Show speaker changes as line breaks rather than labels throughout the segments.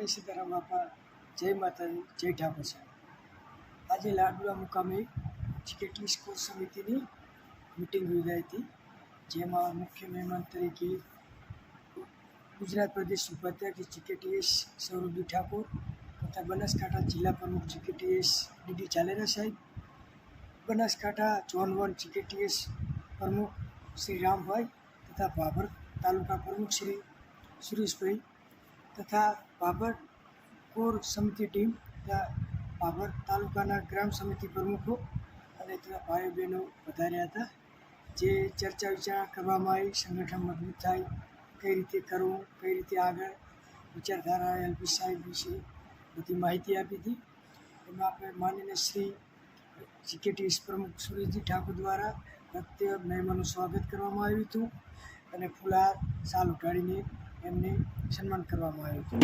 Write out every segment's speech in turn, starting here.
જય સીતારામ બાપા, જય માતાજી, જય ઠાકોર સાહેબ। આજે લાડુડા મુકામે જીકેટી સ્કોર સમિતિની મીટિંગ યોજાઈ હતી, જેમાં મુખ્ય મહેમાન તરીકે ગુજરાત પ્રદેશ ઉપાધ્યક્ષ જીકેટીએસ સૌરભજી ઠાકોર તથા બનાસકાંઠા જિલ્લા પ્રમુખ જીકેટીએસ ડીડી ઝાલેરા સાહેબ, બનાસકાંઠા ઝોન 1 જીકેટીએસ પ્રમુખ શ્રી રામભાઈ તથા ભાભર તાલુકા પ્રમુખ શ્રી સુરેશભાઈ તથા ભાભર કોર સમિતિ ટીમ તથા ભાભર તાલુકાના ગ્રામ સમિતિ પ્રમુખો અને તથા ભાઈઓ બહેનો વધાર્યા હતા। જે ચર્ચા વિચારણા કરવામાં આવી, સંગઠન મજબૂત થાય, કઈ રીતે કરવું, કઈ રીતે આગળ વિચારધારા એલપી સાહેબ વિશે બધી માહિતી આપી હતી। એમાં આપણે માનીને શ્રી જીકેટીએસ પ્રમુખ સુરેશજી ઠાકોર દ્વારા પ્રત્યેક મહેમાનનું સ્વાગત કરવામાં આવ્યું હતું અને ફુલહાર શાલ ઉઠાડીને એમને સન્માન કરવામાં આવ્યું હતું।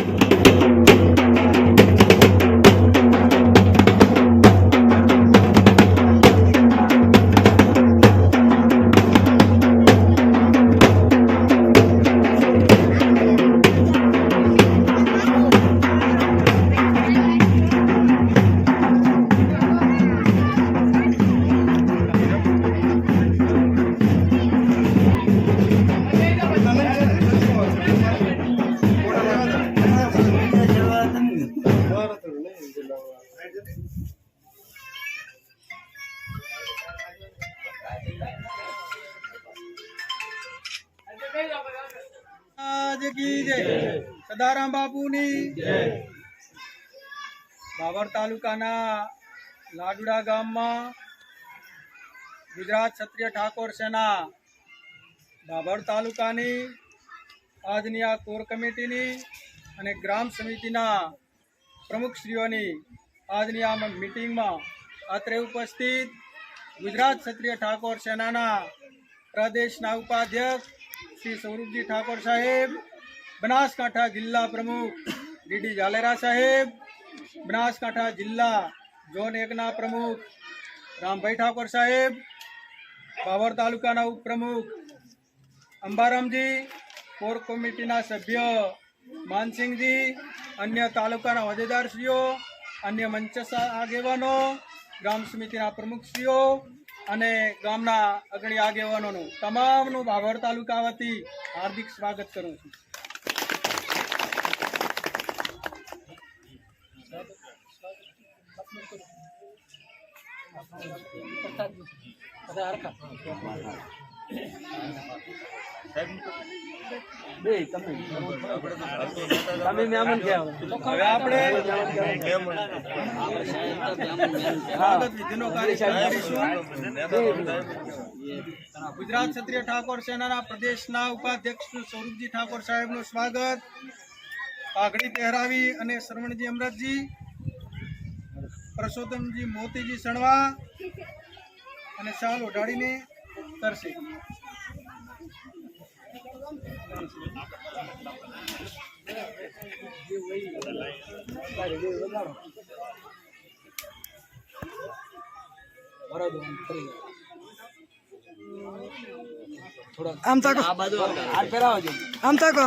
સદારામ બાપુની ભાભર તાલુકાના લાડુડા ગામમાં ગુજરાત ક્ષત્રિય ઠાકોર સેના ભાભર તાલુકાની આજની આ કોર કમિટીની અને ગ્રામ સમિતિના પ્રમુખશ્રીઓની આજની આ મીટિંગમાં અત્રે ઉપસ્થિત ગુજરાત ક્ષત્રિય ઠાકોર સેનાના પ્રદેશના ઉપાધ્યક્ષ શ્રી સૌરભજી ઠાકોર સાહેબ, બનાસકાંઠા જિલ્લા પ્રમુખ ડીડી ઝાલેરા સાહેબ, બનાસકાંઠા જિલ્લા ઝોન 1ના પ્રમુખ રામભાઈ ઠાકોર સાહેબ, ભાભર તાલુકાના ઉપપ્રમુખ અંબારામજી, કોર કમિટીના સભ્ય માનસિંહજી, અન્ય તાલુકાના હોદ્દેદારશ્રીઓ, અન્ય મંચસ્થ આગેવાનો, ગ્રામ સમિતિના પ્રમુખશ્રીઓ અને ગામના અગ્રણી આગેવાનોનું તમામનું ભાભર તાલુકા વતી હાર્દિક સ્વાગત કરું છું। ગુજરાત ક્ષત્રિય ઠાકોર સેનાના પ્રદેશના ઉપાધ્યક્ષ સૌરભજી ઠાકોર સાહેબનું સ્વાગત પાઘડી પહેરાવી અને શ્રવણજી અમરતજી, પરસોત્તમજી મોતીજી સણવા અને શાલ ઓઢાડીને કરશે।
આમ તકો, આમ તકો,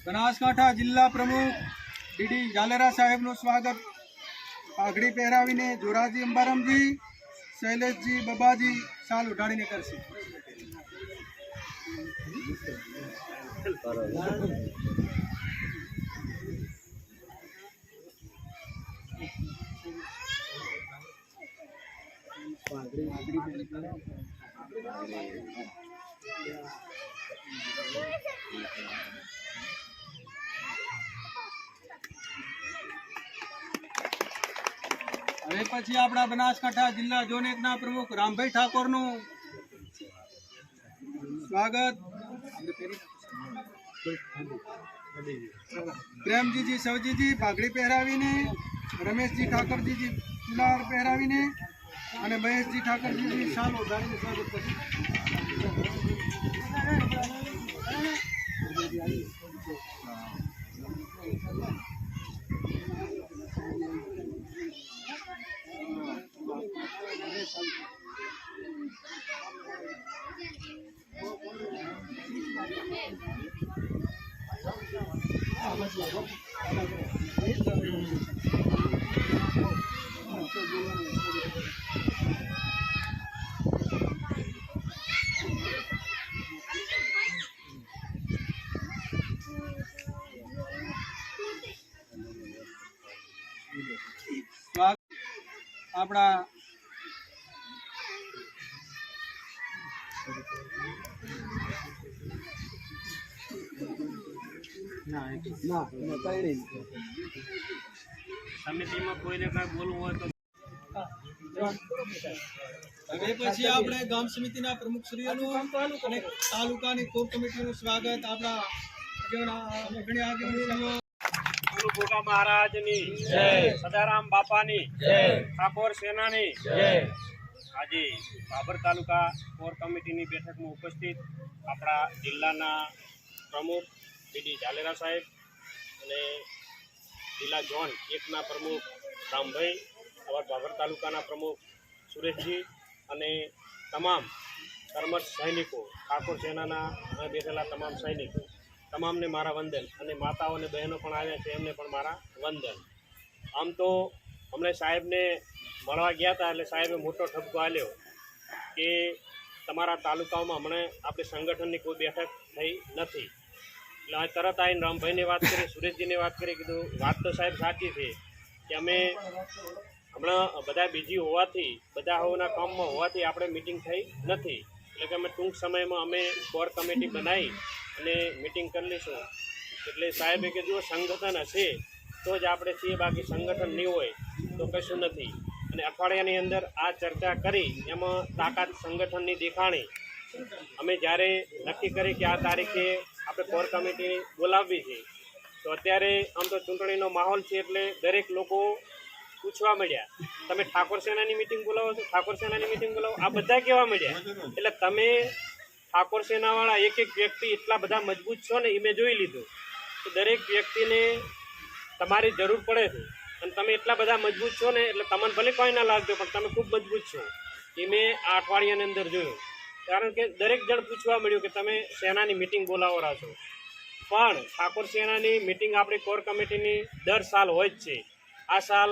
બનાસકાંઠા જિલ્લા પ્રમુખ ડીડી ઝાલેરા સાહેબનું સ્વાગત પાઘડી પહેરાવીને જોરાજી અંબારામજી, શૈલેષજી બબાજી શાલ ઉઢાડીને કરશે। હવે પછી આપણા બનાસકાંઠા જિલ્લા ઝોન 1ના પ્રમુખ રામભાઈ ઠાકોરનું સ્વાગત પ્રેમજીજી સવજીજી પાઘડી પહેરાવીને, રમેશજી ઠાકોરજીજી ફુલાર પહેરાવીને અને મહેશજી ઠાકરજી સાલ ઉઘાડીને સ્વાગત કરીશું. આપણા
સમિતિમાં કોઈને કાંઈ બોલવું હોય તો
હવે પછી આપણે ગામ સમિતિના પ્રમુખશ્રીઓનું અને તાલુકાની કોર કમિટીનું સ્વાગત આપણા આગેવાનો
ભોગા મહારાજની જય, સદારામ બાપાની જય, ઠાકોર સેનાની જય. આજે બાબર તાલુકા કોર કમિટીની બેઠકમાં ઉપસ્થિત આપણા જિલ્લાના પ્રમુખ ડીડી ઝાલેરા સાહેબ અને જિલ્લા ઝોન 1ના પ્રમુખ રામભાઈ, બાબર તાલુકાના પ્રમુખ સુરેશજી અને તમામ કર્મઠ સૈનિકો, ઠાકોર સેનાના બેઠેલા તમામ સૈનિકો, તમામને મારા વંદન. અને માતાઓ અને બહેનો પણ આવ્યા છે, એમને પણ મારા વંદન. આમ તો હમણાં સાહેબને મળવા ગયા હતા એટલે સાહેબે મોટો ઠપકો આપ્યો કે તમારા તાલુકાઓમાં હમણાં આપણે સંગઠનની કોઈ બેઠક થઈ નથી. એટલે આ તરત આવીને રામભાઈને વાત કરી, સુરેશજીને વાત કરી, કીધું વાત તો સાહેબ સાચી છે કે અમે હમણાં બધા બીજી હોવાથી, બધા હોવાના કામમાં હોવાથી આપણે મિટિંગ થઈ નથી. એટલે કે અમે ટૂંક સમયમાં અમે કોર કમિટી બનાવી અને મિટિંગ કરી લઈશું. એટલે સાહેબે કે જો સંગઠન હશે તો જ આપણે છીએ, બાકી સંગઠન નહીં હોય તો કશું નથી. અને અઠવાડિયાની અંદર આ ચર્ચા કરી, એમાં તાકાત સંગઠનની દેખાણી અમે જ્યારે નક્કી કરી કે આ તારીખે આપણે કોર કમિટી બોલાવવી છે, તો અત્યારે આમ તો ચૂંટણીનો માહોલ છે એટલે દરેક લોકો પૂછવા મળ્યા, તમે ઠાકોર સેનાની મિટિંગ બોલાવો છો, ઠાકોર સેનાની મિટિંગ બોલાવો, આ બધા કહેવા મળ્યા. એટલે તમે ઠાકોર સેનાવાળા એક એક વ્યક્તિ એટલા બધા મજબૂત છો ને એ મેં જોઈ લીધું. તો દરેક વ્યક્તિને તમારી જરૂર પડે છે અને તમે એટલા બધા મજબૂત છો ને એટલે તમને ભલે કોઈ ના લાગતો પણ તમે ખૂબ મજબૂત છો એ મેં આ અઠવાડિયાની અંદર જોયું. કારણ કે દરેક જણ પૂછવા મળ્યું કે તમે સેનાની મિટિંગ બોલાવો છો. પણ ઠાકોર સેનાની મિટિંગ આપણી કોર કમિટીની દર સાલ હોય જ છે. આ સાલ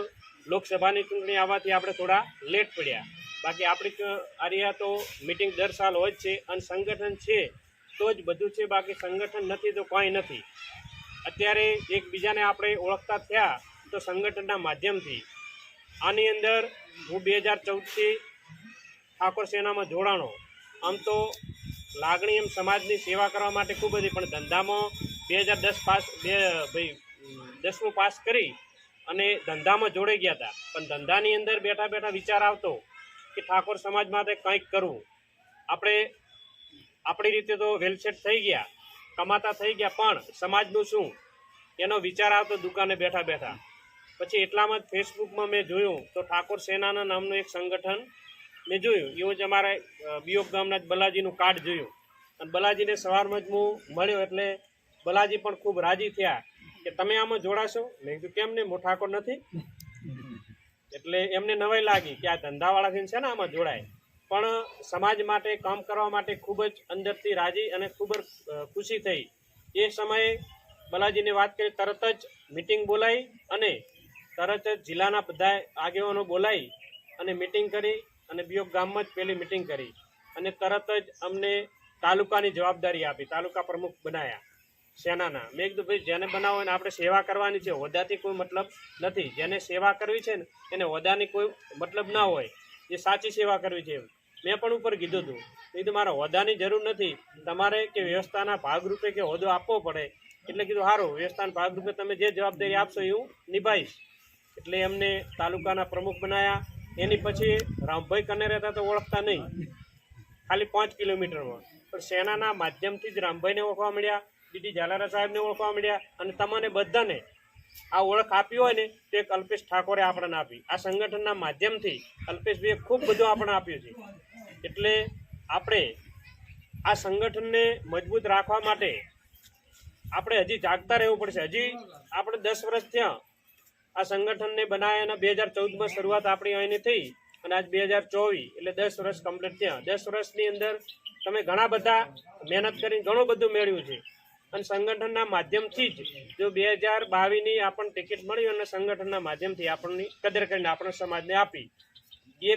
લોકસભાની ચૂંટણી આવવાથી આપણે થોડા લેટ પડ્યા, બાકી આપણી આર્યા તો મિટિંગ દર સાલ હોય જ છે. અને સંગઠન છે તો જ બધું છે, બાકી સંગઠન નથી તો કંઈ નથી. અત્યારે એકબીજાને આપણે ઓળખતા થયા તો સંગઠનના માધ્યમથી. આની અંદર હું 2014થી ઠાકોર સેનામાં જોડાણો. આમ તો લાગણી એમ સમાજની સેવા કરવા માટે ખૂબ હતી, પણ ધંધામાં 10મું પાસ કરી અને ધંધામાં જોડાઈ ગયા હતા. પણ ધંધાની અંદર બેઠા બેઠા વિચાર આવતો કે ઠાકોર સમાજ માટે કંઈક કરવું. આપણે આપણી રીતે તો વેલસેટ થઈ ગયા, કમાતા થઈ ગયા, પણ સમાજનું શું એનો વિચાર આવતો દુકાને બેઠા બેઠા. પછી એટલામાં જ ફેસબુકમાં મેં જોયું તો ઠાકોર સેનાના નામનું એક સંગઠન મેં જોયું. એવું જ અમારા બીઓક ગામના જ બલાજીનું કાર્ડ જોયું અને બલાજીને સવારમાં જ હું મળ્યો એટલે બલાજી પણ ખૂબ રાજી થયા કે તમે આમાં જોડાશો. મેં કીધું કેમ ને, હું ઠાકોર નથી. એટલે એમને નવાઈ લાગી કે આ ધંધાવાળાથી છે ને આમાં જોડાય. પણ સમાજ માટે કામ કરવા માટે ખૂબ જ અંદરથી રાજી અને ખૂબ જ ખુશી થઈ. એ સમયે બલાજીને વાત કરી, તરત જ મિટિંગ બોલાવી અને તરત જ જિલ્લાના બધા આગેવાનો બોલાવી અને મિટિંગ કરી અને બીઓક ગામમાં જ પહેલી મિટિંગ કરી અને તરત જ અમને તાલુકાની જવાબદારી આપી, તાલુકા પ્રમુખ બનાવ્યા સેનાના. મેં કીધું ભાઈ જેને બનાવો એને આપણે સેવા કરવાની છે, હોદ્દાથી કોઈ મતલબ નથી. જેને સેવા કરવી છે ને એને હોદ્દાની કોઈ મતલબ ના હોય, એ સાચી સેવા કરવી છે. મેં પણ ઉપર કીધું હતું, કીધું મારે હોદ્દાની જરૂર નથી, તમારે કે વ્યવસ્થાના ભાગરૂપે કે હોદ્દો આપવો પડે. એટલે કીધું સારું, વ્યવસ્થાના ભાગરૂપે તમે જે જવાબદારી આપશો એ હું નિભાવીશ. એટલે એમને તાલુકાના પ્રમુખ બનાવ્યા. એની પછી રામભાઈ કને રહેતા તો ઓળખતા નહીં, ખાલી 5 કિલોમીટરમાં, પણ સેનાના માધ્યમથી જ રામભાઈને ઓળખવા મળ્યા, ડીડી ઝાલેરા સાહેબને ઓળખવા મળ્યા અને તમને બધાને આ ઓળખ આપી હોય ને તો એક અલ્પેશ ઠાકોરે આપણને આપી. આ સંગઠનના માધ્યમથી અલ્પેશભાઈએ ખૂબ બધું આપણને આપ્યું છે. એટલે આપણે આ સંગઠનને મજબૂત રાખવા માટે આપણે હજી જાગતા રહેવું પડશે. હજી આપણે 10 વર્ષ થયા આ સંગઠનને બનાવ્યા અને 2014માં શરૂઆત આપણી અહીંની થઈ અને આજ 2024 એટલે 10 વર્ષ કમ્પ્લીટ થયા. 10 વર્ષની અંદર તમે ઘણા બધા મહેનત કરીને ઘણું બધું મેળવ્યું છે અને સંગઠનના માધ્યમથી જ જો 2022ની આપણને ટિકિટ મળી અને સંગઠનના માધ્યમથી આપણને કદર કરીને આપણા સમાજને આપી. એ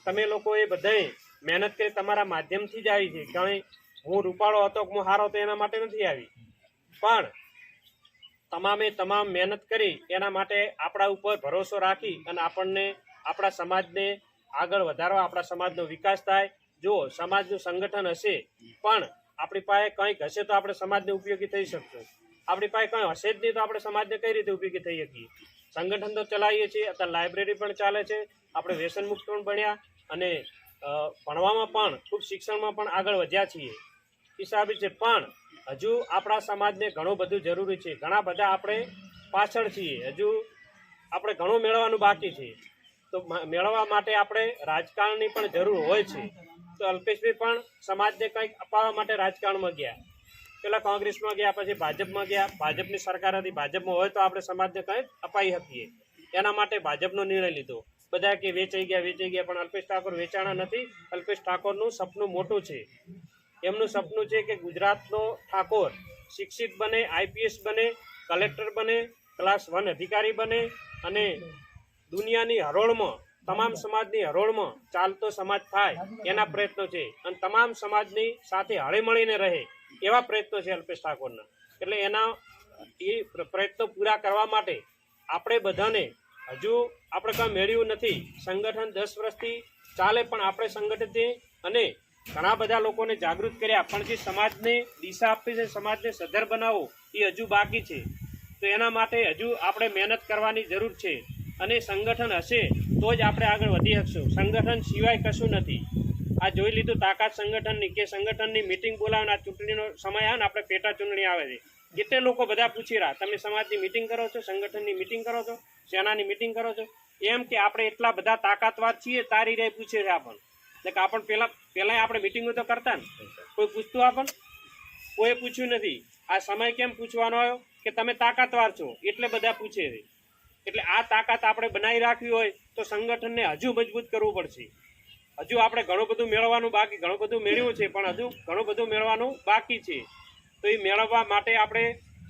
તમે લોકોએ બધાએ મહેનત કરી તમારા માધ્યમથી જ આવી છે. કારણ હું રૂપાળો હતો કે હું હારો હતો એના માટે નથી આવી, પણ તમામે તમામ મહેનત કરી એના માટે આપણા ઉપર ભરોસો રાખી અને આપણને આપણા સમાજને આગળ વધારવા, આપણા સમાજનો વિકાસ થાય. જો સમાજનું સંગઠન હશે પણ આપણી પાસે કંઈક હશે તો આપણે સમાજને ઉપયોગી થઈ શકશું. આપણી પાસે કંઈ હશે જ નહીં તો આપણે સમાજને કઈ રીતે ઉપયોગી થઈ શકીએ. સંગઠન તો ચલાવીએ છીએ, અત્યારે લાઇબ્રેરી પણ ચાલે છે, આપણે વ્યસન મુક્ત પણ ભણ્યા અને ભણવામાં પણ ખૂબ શિક્ષણમાં પણ આગળ વધ્યા છીએ હિસાબે છે. પણ હજુ આપણા સમાજને ઘણું બધું જરૂરી છે. ઘણા બધા આપણે પાછળ છીએ, હજુ આપણે ઘણું મેળવવાનું બાકી છે. તો મેળવવા માટે આપણે રાજકારણની પણ જરૂર હોય છે. તો અલ્પેશભાઈ પણ સમાજને કંઈક અપાવવા માટે રાજકારણમાં ગયા. પહેલાં કોંગ્રેસમાં ગયા, પછી ભાજપમાં ગયા. ભાજપની સરકાર હતી, ભાજપમાં હોય તો આપણે સમાજને કંઈક અપાવી શકીએ. એના માટે ભાજપનો નિર્ણય લીધો. બધા કે વેચાઈ ગયા, પણ અલ્પેશ ઠાકોર વેચાણા નથી. અલ્પેશ ઠાકોરનું સપનું મોટું છે. એમનું સપનું છે કે ગુજરાતનો ઠાકોર શિક્ષિત બને, IPS બને, કલેક્ટર બને, ક્લાસ 1 અધિકારી બને અને દુનિયાની હરોળમાં, તમામ સમાજની હરોળમાં ચાલતો સમાજ થાય એના પ્રયત્નો છે. અને તમામ સમાજની સાથે હળીમળીને રહે એવા પ્રયત્નો છે અલ્પેશ ઠાકોરના. એટલે એના એ પ્રયત્નો પૂરા કરવા માટે આપણે બધાને હજુ આપણે કંઈ મેળવ્યું નથી. સંગઠન 10 વર્ષથી ચાલે પણ આપણે સંગઠિત છીએ અને ઘણા બધા લોકોને જાગૃત કર્યા, પણ જે સમાજને દિશા આપવી છે, સમાજને સધર બનાવવો એ હજુ બાકી છે. તો એના માટે હજુ આપણે મહેનત કરવાની જરૂર છે અને સંગઠન હશે તો જ આપણે આગળ વધી શકશું. સંગઠન સિવાય કશું નથી. આ જોઈ લીધું તાકાત સંગઠનની, કે સંગઠનની મિટિંગ બોલાવીને આ ચૂંટણીનો સમય આવે ને આપણે પેટા ચૂંટણી આવે છે, એટલે લોકો બધા પૂછી રહ્યા તમે સમાજની મિટિંગ કરો છો, સંગઠનની મિટિંગ કરો છો, સેનાની મિટિંગ કરો છો? એમ કે આપણે એટલા બધા તાકાતવાર છીએ તારી રે પૂછે છે આપણને. એટલે આપણ પહેલાં આપણે મિટિંગો તો કરતા ને, કોઈ પૂછતું આપણને? કોઈ પૂછ્યું નથી. આ સમય કેમ પૂછવાનો આવ્યો કે તમે તાકાતવાર છો એટલે બધા પૂછે છે. એટલે આ તાકાત આપણે બનાવી રાખવી હોય તો સંગઠનને હજુ મજબૂત કરવું પડશે. હજુ આપણે ઘણું બધું મેળવવાનું બાકી, ઘણું બધું મેળવ્યું છે પણ હજુ ઘણું બધું મેળવવાનું બાકી છે. તો એ મેળવવા માટે આપણે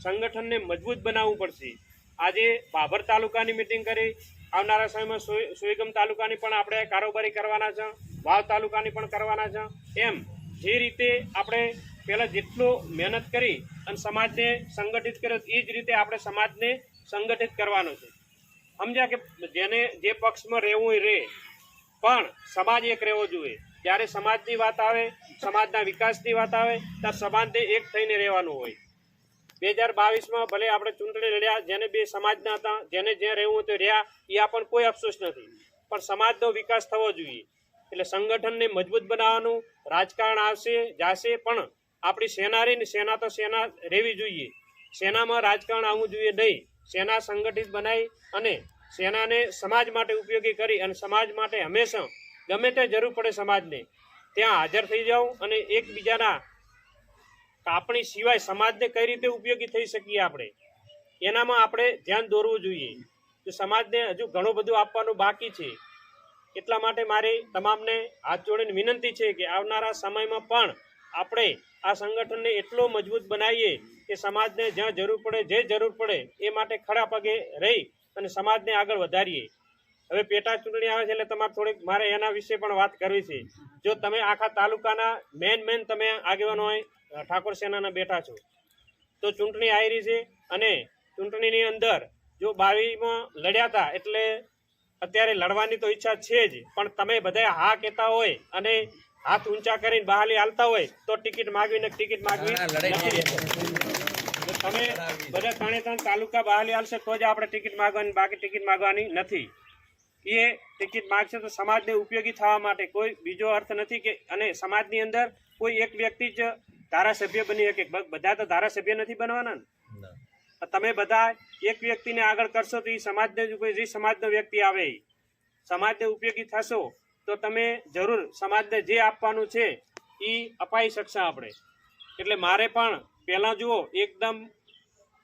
સંગઠનને મજબૂત બનાવવું પડશે. આજે ભાભર તાલુકાની મિટિંગ કરી, આવનારા સમયમાં સોયગામ તાલુકાની પણ આપણે કારોબારી કરવાના છે, વાવ તાલુકાની પણ કરવાના છે. એમ જે રીતે આપણે પહેલાં જેટલું મહેનત કરી અને સમાજને સંગઠિત કર્યો એ જ રીતે આપણે સમાજને સંગઠિત કરવાનો છે. સમજ્યા કે જેને જે પક્ષમાં રહેવું એ રહે, પણ સમાજ એક રહેવો જોઈએ. જ્યારે સમાજની વાત આવે, સમાજના વિકાસની વાત આવે ત્યારે સમાજને એક થઈને રહેવાનું હોય. 2022માં ભલે આપણે ચૂંટણી લડ્યા, જેને બે સમાજના હતા, જેને જે રહેવું તો રહ્યા, એ આપણને કોઈ અફસોસ નથી, પણ સમાજનો વિકાસ થવો જોઈએ. એટલે સંગઠનને મજબૂત બનાવવાનું. રાજકારણ આવશે જાશે પણ આપણી સેના રહીને, સેના તો સેના રહેવી જોઈએ. સેનામાં રાજકારણ આવવું જોઈએ નહીં. સેના સંગઠિત બનાવી અને સેનાને સમાજ માટે ઉપયોગી કરી અને સમાજ માટે હંમેશા ગમે તે જરૂર પડે સમાજને ત્યાં હાજર થઈ જાઉં અને એકબીજાના કાપણી સિવાય સમાજને કઈ રીતે ઉપયોગી થઈ શકીએ આપણે એનામાં આપણે ધ્યાન દોરવું જોઈએ. તો સમાજને હજુ ઘણું બધું આપવાનું બાકી છે. એટલા માટે મારી તમામને હાથ જોડીને વિનંતી છે કે આવનારા સમયમાં પણ આપણે આ સંગઠનને એટલો મજબૂત બનાવીએ કે સમાજને જ્યાં જરૂર પડે, જે જરૂર પડે એ માટે ખડા પગે રહી અને સમાજને આગળ વધારીએ. હવે પેટા ચૂંટણી આવે છે એટલે તમારે થોડીક મારે એના વિશે પણ વાત કરવી છે. જો તમે આખા તાલુકાના મેન તમે આગેવાનો હોય ઠાકોર સેનાના બેઠા છો તો ચૂંટણી આવી રહી છે અને ચૂંટણીની અંદર જો 22માં લડ્યા હતા એટલે અત્યારે લડવાની તો ઈચ્છા છે જ, પણ તમે બધા હા કહેતા હોય અને હાથ ઊંચા કરીને બહાલી હાલતા હોય તો ટિકિટ માગવી નથી. તમે બધા 3 તાલુકા બહાલી હાલશે તો જ આપણે ટિકિટ માગવાની, બાકી ટિકિટ માગવાની નથી. એ ટિકિટ માગશે તો સમાજને ઉપયોગી થવા માટે, કોઈ બીજો અર્થ નથી કે અને સમાજની અંદર કોઈ એક વ્યક્તિ જ ધારાસભ્ય બની શકે. બધા તો ધારાસભ્ય નથી બનવાના ને. તમે બધા એક વ્યક્તિને આગળ કરશો તો એ સમાજને જે સમાજનો વ્યક્તિ આવે સમાજને ઉપયોગી થશો તો તમે જરૂર સમાજને જે આપવાનું છે એ અપાઈ શકશે આપણે. એટલે મારે પણ પહેલાં જુઓ એકદમ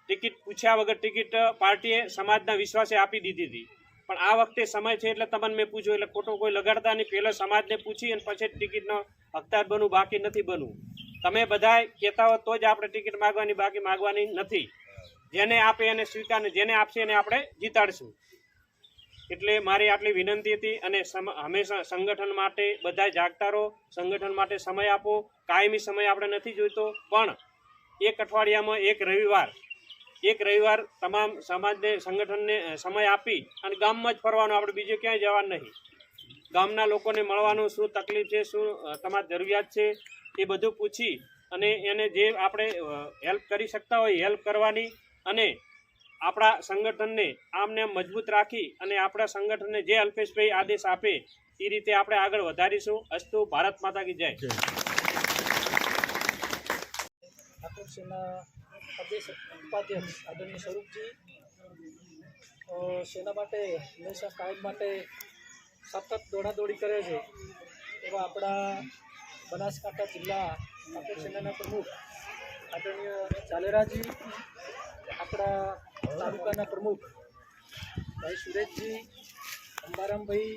ટિકિટ પૂછ્યા વગર ટિકિટ પાર્ટીએ સમાજના વિશ્વાસે આપી દીધી હતી, પણ આ વખતે સમય છે એટલે તમને મેં પૂછ્યું એટલે ખોટો કોઈ લગાડતા નહીં. પહેલાં સમાજને પૂછી અને પછી ટિકિટનો હકદાર બનવું, બાકી નથી બનવું. તમે બધા કહેતા હો તો જ આપણે ટિકિટ માગવાની, બાકી માગવાની નથી. જેને આપે એને સ્વીકારને, જેને આપશે એને આપણે જીતાડશું. એટલે મારી આટલી વિનંતી હતી. અને હંમેશા સંગઠન માટે બધા જાગતા રહો, સંગઠન માટે સમય આપો. કાયમી સમય આપણે નથી જોઈતો, પણ એક અઠવાડિયામાં એક રવિવાર તમામ સમાજને સંગઠનને સમય આપી અને ગામમાં જ ફરવાનું, આપણે બીજે ક્યાંય જવાનું નહીં. ગામના લોકોને મળવાનું, શું તકલીફ છે, શું તમારી જરૂરિયાત છે એ બધું પૂછી અને એને જે આપણે હેલ્પ કરી શકતા હોય હેલ્પ કરવાની. અને આપણા સંગઠનને આમને મજબૂત રાખી અને આપણા સંગઠનને જે અલ્પેશભાઈ આદેશ આપે એ રીતે આપણે આગળ વધારીશું. અસ્તુ. ભારત માતા કી જય.
ઠાકોર સેના પ્રદેશ ઉપાધ્યક્ષ આદરણીય સ્વરૂપજી સેના માટે હંમેશા કાયમ માટે સતત દોડાદોડી કરે છે એવા આપણા બનાસકાંઠા જિલ્લા ઠાકોર સેનાના પ્રમુખ આદરણીય ઝાલેરાજી, આપણા તાલુકાના પ્રમુખ ભાઈ સુરેશજી, અંબારામભાઈ,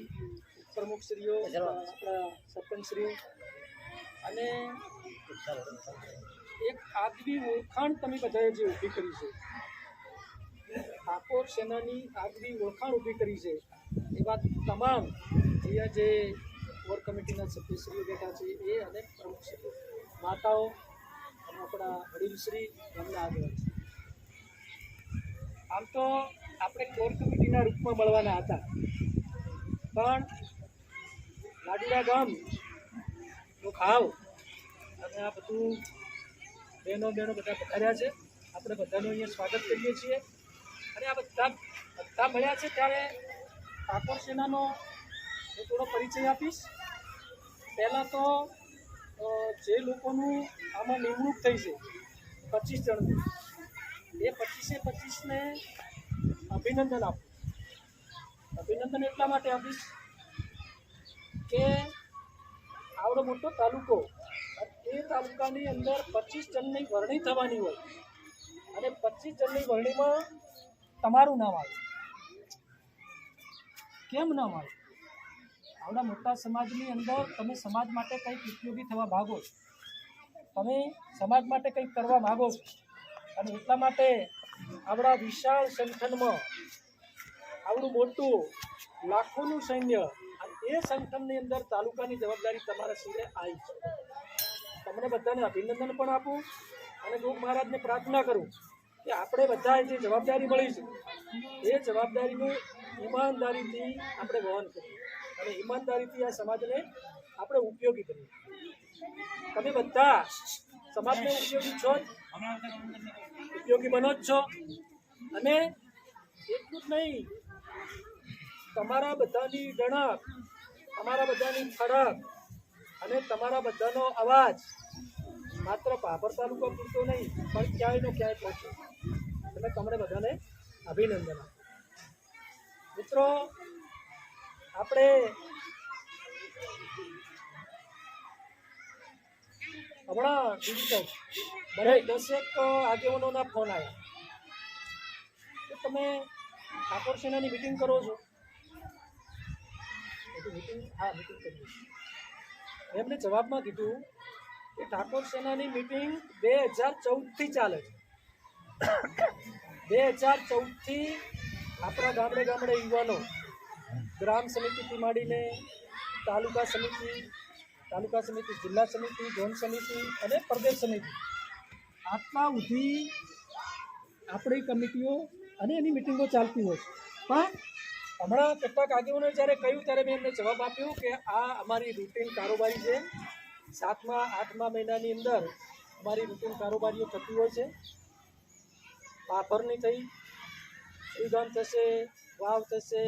પ્રમુખશ્રીઓ, આપણા સરપંચશ્રી અને એક આગવી ઓળખાણ તમે બધાએ જે ઊભી કરી છે, ઠાકોર સેનાની આગવી ઓળખાણ ઊભી કરી છે એવા તમામ અહીંયા જે કોર કમિટીના સભ્યશ્રીઓ બેઠા છે એ અને પ્રમુખશ્રીઓ, માતાઓ અને આપણા વડીલશ્રી એમના આગળ છે. આમ તો આપણે કોર કમિટીના રૂપમાં મળવાના હતા, પણ લાડુડા ગામનો ખાવ અને આ બધું બહેનો બધા પધાર્યા છે. આપણે બધાનું અહીંયા સ્વાગત કરીએ છીએ. અને આ બધા મળ્યા છે ત્યારે ઠાકોર સેનાનો હું થોડો પરિચય આપીશ. પહેલાં તો જે લોકોનું આમાં નિમણૂક થઈ છે 25 જણની, એ 25ને અભિનંદન આપું. અભિનંદન એટલા માટે આપીશ કે આવડો મોટો તાલુકો, એ તાલુકાની અંદર 25 જણની વરણી થવાની હોય અને 25 જણની વરણીમાં તમારું નામ આવે. કેમ નામ આવે? આવડા મોટા સમાજની અંદર તમે સમાજ માટે કંઈક ઉપયોગી થવા માગો છો, તમે સમાજ માટે કંઈક કરવા માગો છો, અને એટલા માટે આપણા વિશાળ સંગઠનમાં આવડું મોટું લાખોનું સૈન્ય, અને એ સંગઠનની અંદર તાલુકાની જવાબદારી તમારા સિરે આવી છે. તમને બધાને અભિનંદન પણ આપું અને ગુરુ મહારાજને પ્રાર્થના કરું કે આપણે બધાએ જે જવાબદારી મળી છે એ જવાબદારીનું ઈમાનદારીથી આપણે વહન કરીએ અને ઈમાનદારીથી આ સમાજને આપણે ઉપયોગી કરીએ. તમે બધા સમાજને ઉપયોગી છો, ઉપયોગી બનો જ છો. અને એટલું જ નહીં, તમારા બધાની ડણક, તમારા બધાની ખડક અને તમારા બધાનો અવાજ માત્ર ભાભર તાલુકા પૂરતો નહીં પણ ક્યાંયનો ક્યાંય પહોંચે. એટલે તમને બધાને અભિનંદન આપો. મિત્રો, આપણે હમણાં મને 10 આગેવાનોના ફોન આવ્યા કે તમે ઠાકોર સેનાની મિટિંગ કરો છો. મિટિંગ કરીએ. એમને જવાબમાં કીધું કે ઠાકોર સેનાની મિટિંગ 2014થી ચાલે છે. 2014થી આપણા ગામડે યુવાનો ગ્રામ સમિતિથી માંડીને તાલુકા સમિતિ, જિલ્લા સમિતિ, ઝોન સમિતિ અને પ્રદેશ સમિતિ, આટલા સુધી આપણી કમિટીઓ અને એની મિટિંગો ચાલતી હોય છે. પણ હમણાં કેટલાક આગેવાનોએ જ્યારે કહ્યું ત્યારે મેં એમને જવાબ આપ્યો કે આ અમારી રૂટીન કારોબારી છે. 7મા 8મા મહિનાની અંદર અમારી રૂટીન કારોબારીઓ થતી હોય છે. પાપરની થઈ, શ્રીગામ થશે, વાવ થશે,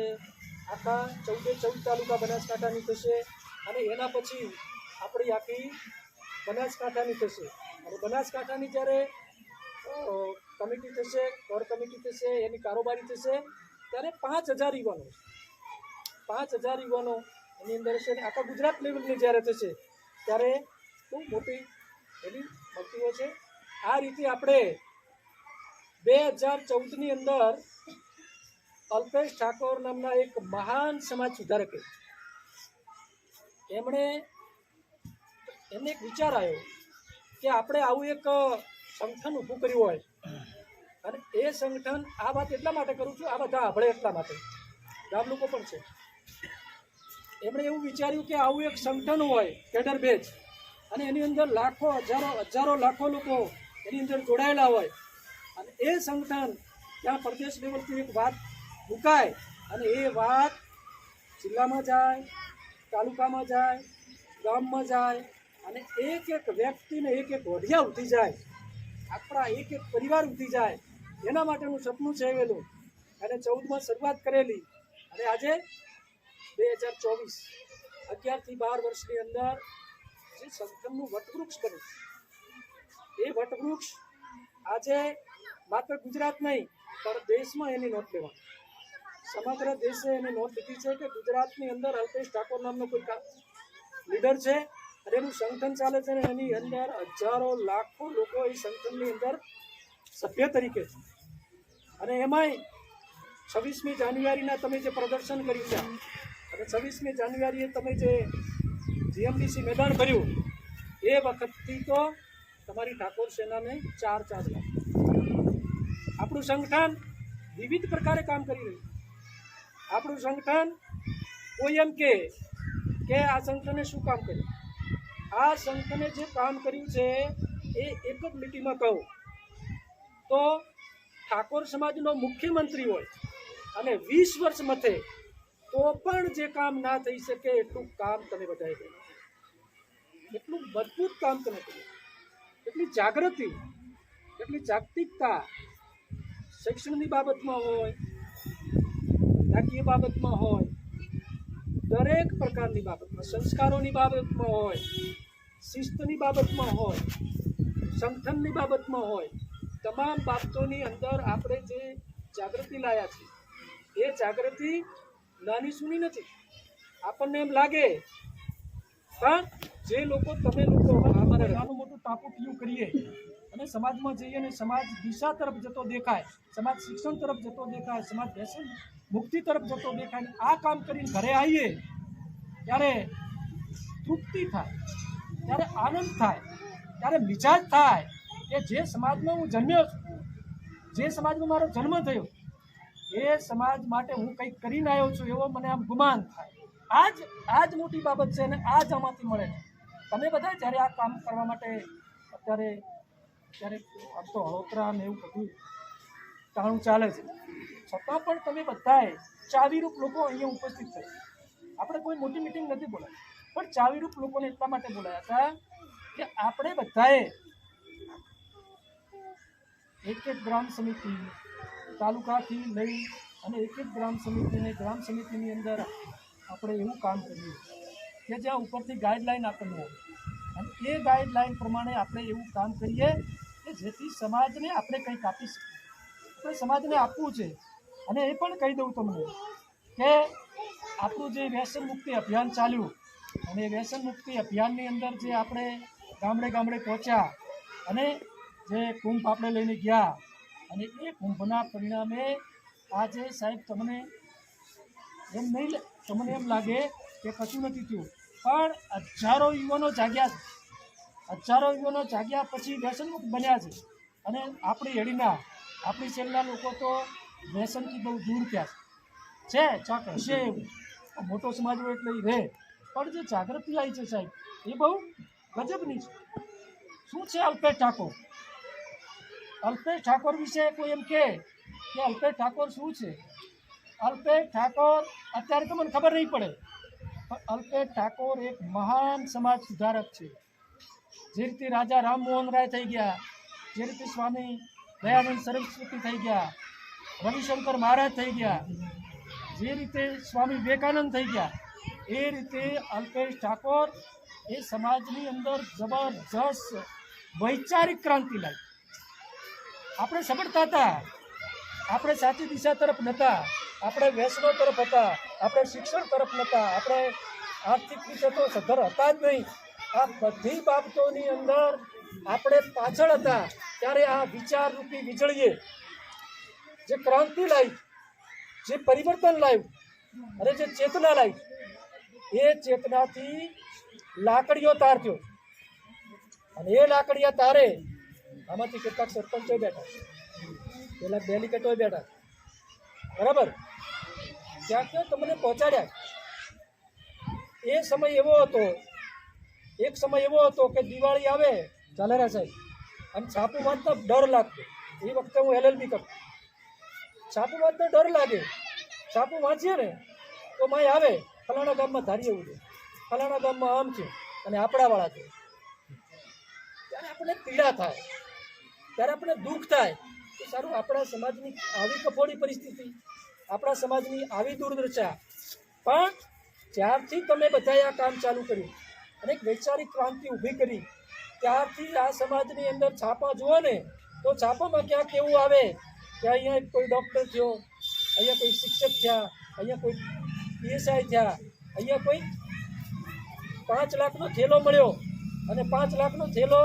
આખા 14 તાલુકા બનાસકાંઠાની થશે અને એના પછી આપણી આખી બનાસકાંઠાની થશે. અને બનાસકાંઠાની જ્યારે કમિટી થશે, કોર કમિટી થશે, એની કારોબારી થશે, ત્યારે 5000 યુવાનો 5000 યુવાનો એની અંદર હશે. અને આખા ગુજરાત લેવલની જ્યારે થશે ત્યારે ખૂબ મોટી એની ભક્તિઓ છે. આ રીતે આપણે 2014ની અંદર અલ્પેશ ઠાકોર નામના એક મહાન સમાજ સુધારકે એમને એક વિચાર આવ્યો કે આપણે આવું એક સંગઠન ઊભું કર્યું હોય. અને એ સંગઠન, આ વાત એટલા માટે કરું છું, આ બધા આપણે એટલા માટે, ગામ લોકો પણ છે. એમણે એવું વિચાર્યું કે આવું એક સંગઠન હોય કેડર બેચ, અને એની અંદર લાખો, હજારો લાખો લોકો એની અંદર જોડાયેલા હોય. અને એ સંગઠન ત્યાં પ્રદેશ લેવલથી એક વાત મુકાય અને એ વાત જિલ્લામાં જાય, તાલુકામાં જાય, ગામમાં જાય, અને એક એક વ્યક્તિને એક એક વઢિયા ઉઠી જાય, આપણા એક એક પરિવાર ઉઠી જાય. એના માટેનું સપનું સેવેલું અને 14માં શરૂઆત કરેલી. અને આજે 2024 11 થી 12 વર્ષની અંદર જે સંગઠનનું વટવૃક્ષ બન્યું, એ વટવૃક્ષ આજે માત્ર ગુજરાત નહીં પણ દેશમાં એની નોંધ લેવાની, સમગ્ર દેશે એની નોંધ લીધી છે કે ગુજરાતની અંદર અલ્પેશ ઠાકોર નામનો કોઈ લીડર છે અને એનું સંગઠન ચાલે છે. અને એની અંદર હજારો લાખો લોકો એ સંગઠનની અંદર સભ્ય તરીકે છે. અને એમાંય 26મી જાન્યુઆરીના તમે જે પ્રદર્શન કર્યું છે અને 26મી જાન્યુઆરીએ તમે જે જીએમડીસી મેદાન કર્યું, એ વખતથી તો તમારી ઠાકોર સેનાને 4 લાખ. આપણું સંગઠન વિવિધ પ્રકારે કામ કરી રહ્યું. આપણું સંગઠન કોઈ એમ કે આ સંગઠને શું કામ કર્યું, આ સંગઠને જે કામ કર્યું છે એ એક જ લીટીમાં કહું તો ઠાકોર સમાજનો મુખ્યમંત્રી હોય અને 20 વર્ષ મથે તો પણ જે કામ ના થઈ શકે એટલું કામ તમે બધાએ કર્યું, એટલું મજબૂત કામ તમે કર્યું, એટલી જાગૃતિ, એટલી જાગતિકતા શિક્ષણની બાબતમાં હોય, નાટ્ય બાબતમાં હોય, દરેક પ્રકારની બાબતમાં, સંસ્કારોની બાબતમાં હોય, શિસ્તની બાબતમાં હોય, સંગઠનની બાબતમાં હોય, તમામ બાબતોની અંદર આપણે જે જાગૃતિ લાયા છે એ જાગૃતિ નાની સૂની નથી. આપણને એમ લાગે પણ જે લોકો, તમે લોકો અમારે નાનું મોટું ટાપુ પીયું કરીએ અને સમાજમાં જઈએ અને સમાજ દિશા તરફ જતો દેખાય, સમાજ શિક્ષણ તરફ જતો દેખાય, સમાજ વ્યસન મુક્તિ તરફ જતો દેખાય, અને આ કામ કરીને ઘરે આવીએ ત્યારે તૃપ્તિ થાય, ત્યારે આનંદ થાય, ત્યારે મિજાજ થાય કે જે સમાજમાં હું જન્મ્યો છું, જે સમાજમાં મારો જન્મ થયો, એ સમાજ માટે હું કંઈક કરીને આવ્યો છું એવો મને આમ ગુમાન થાય. આ જ મોટી બાબત છે અને આ જ આમાંથી મળે છે. તમે બધા જ્યારે આ કામ કરવા માટે અત્યારે આમ તો હળોતરા ને એવું બધું ટાણું ચાલે છે, છતાં પણ તમે બધાએ ચાવીરૂપ લોકો અહીંયા ઉપસ્થિત થયા. આપણે કોઈ મોટી મિટિંગ નથી બોલાવી, પણ ચાવીરૂપ લોકોને એટલા માટે બોલાયા હતા કે આપણે બધાએ એક ગ્રામ સમિતિ તાલુકાથી લઈ અને એક ગ્રામ સમિતિની અંદર આપણે એવું કામ કર્યું કે જ્યાં ઉપરથી ગાઈડલાઈન આપણને આવે અને એ ગાઈડલાઈન પ્રમાણે આપણે એવું કામ કરીએ કે જેથી સમાજને આપણે કંઈક આપી શકીએ. આપણે સમાજને આપવું છે. અને એ પણ કહી દઉં તમને કે આપણું જે વ્યસન મુક્તિ અભિયાન ચાલ્યું અને એ વ્યસન મુક્તિ અભિયાનની અંદર જે આપણે ગામડે પહોંચ્યા અને જે કુંભ આપણે લઈને ગયા અને એ કુંભના પરિણામે આજે સાહેબ તમને એમ લાગે કે કશું નથી થયું, પણ હજારો યુવાનો જાગ્યા પછી વ્યસનમુક્ત બન્યા છે. અને આપણી હેડીના, આપણી શેરીના લોકો તો વ્યસનથી બહુ દૂર થયા છે. ચાક હશે એવું મોટો સમાજ હોય એટલે એ રહે, પણ જે જાગૃતિ આવી છે સાહેબ એ બહુ ગજબની છે. શું છે અલ્પેશ ઠાકોર? અલ્પેશ ઠાકોર વિશે કોઈ એમ કે અલ્પેશ ઠાકોર શું છે? અલ્પેશ ઠાકોર અત્યારે તો મને ખબર નહીં પડે, પણ અલ્પેશ ઠાકોર એક મહાન સમાજ સુધારક છે. જે રીતે રાજા રામમોહન રાય થઈ ગયા, જે રીતે સ્વામી દયાનંદ સરસ્વતી થઈ ગયા, રવિશંકર મહારાજ થઈ ગયા, જે રીતે સ્વામી વિવેકાનંદ થઈ ગયા, એ રીતે અલ્પેશ ઠાકોર એ સમાજની અંદર જબરજસ્ત વૈચારિક ક્રાંતિ લાવી. આપણે સબળતા હતા, આપણે સાચી દિશા તરફ નહોતા, આપણે વ્યસનો તરફ હતા, આપણે શિક્ષણ તરફ નહોતા, આપણે આર્થિક રીતે તો સદ્ધર હતા જ નહીં. આ બધી બાબતોની અંદર આપણે પાછળ હતા. ત્યારે આ વિચારરૂપી વીજળીએ જે ક્રાંતિ લાવી, જે પરિવર્તન લાવ્યું અને જે ચેતના લાવી, એ ચેતનાથી લાકડીઓ તારજો અને એ લાકડીયા તારે આમાંથી કેટલાક સરપંચો બેઠા, કેટલાક ડેલિકેટો બેઠા, બરાબર, ક્યાં ક્યાં તમને પહોંચાડ્યા. એ સમય એવો હતો, એક સમય એવો હતો કે દિવાળી આવે ઝાલેરા સાહેબ અને છાપું વાંચતા ડર લાગતો. એ વખતે હું LLB કરતો. છાપું વાંચતા ડર લાગે. છાપું વાંચીએ ને તો માય આવે ફલાણા ગામમાં ધારી એવું છે, ફલાણા ગામમાં આમ છે અને આપણાવાળા છે. ત્યારે આપણને પીડા થાય, ત્યારે આપણને દુઃખ થાય કે સારું આપણા સમાજની આવી કફોડી પરિસ્થિતિ, આપણા સમાજની આવી દુર્દશા. પણ જ્યારથી તમે બધાએ આ કામ ચાલુ કર્યું અને એક વૈચારિક ક્રાંતિ ઊભી કરી, ત્યારથી આ સમાજની અંદર છાપા જુઓ ને તો છાપામાં ક્યાંક એવું આવે કે અહીંયા કોઈ ડૉક્ટર થયો, અહીંયા કોઈ શિક્ષક થયા, અહીંયા કોઈ PSI થયા, અહીંયા કોઈ 5 લાખનો થેલો મળ્યો અને 5 લાખનો થેલો